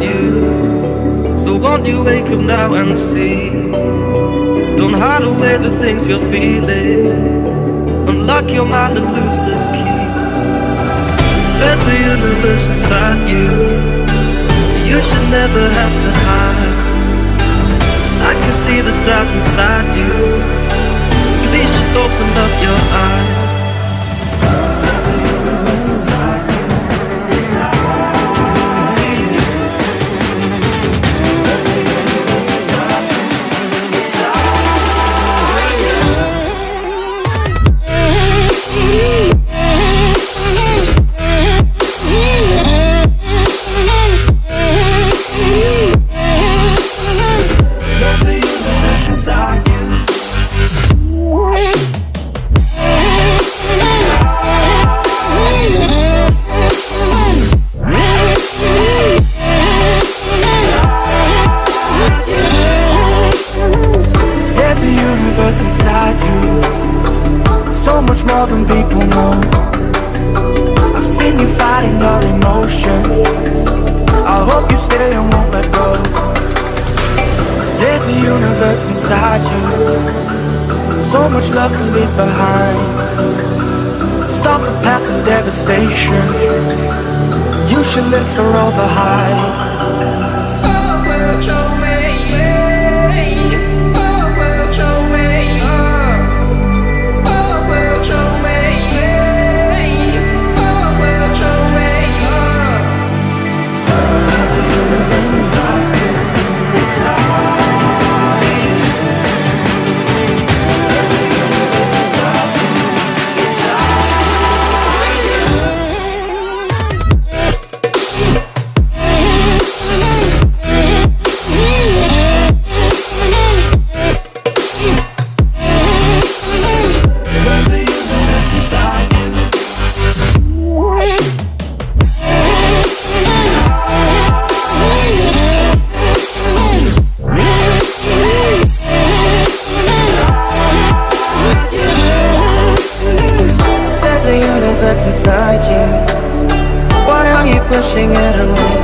you. So won't you wake up now and see? Don't hide away the things you're feeling. Unlock your mind and lose the key. There's a universe inside you. You should never have to hide. I can see the stars inside you. Please just open up your eyes. There's a universe inside you. Inside you, so much more than people know. I've seen you fighting your emotion. I hope you stay and won't let go. There's a universe inside you, so much love to leave behind. Stop the path of devastation. You should live for all the hype. Inside you, why are you pushing it away?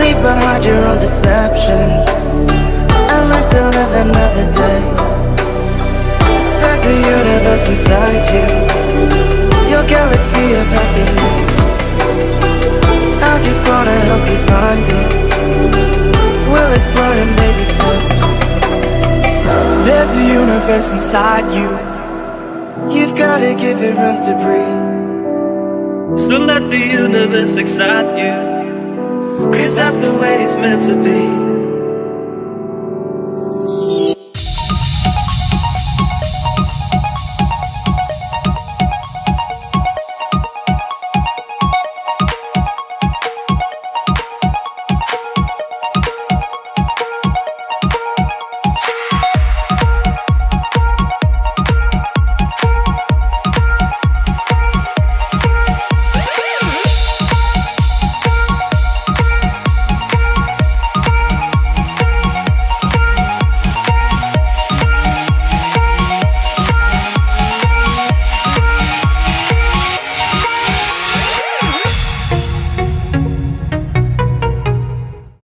Leave behind your own deception and learn to live another day. There's a universe inside you, your galaxy of happiness. I just wanna help you find it. We'll explore in baby steps. There's a universe inside you. You've gotta give it room to breathe. So let the universe excite you, 'cause that's the way it's meant to be.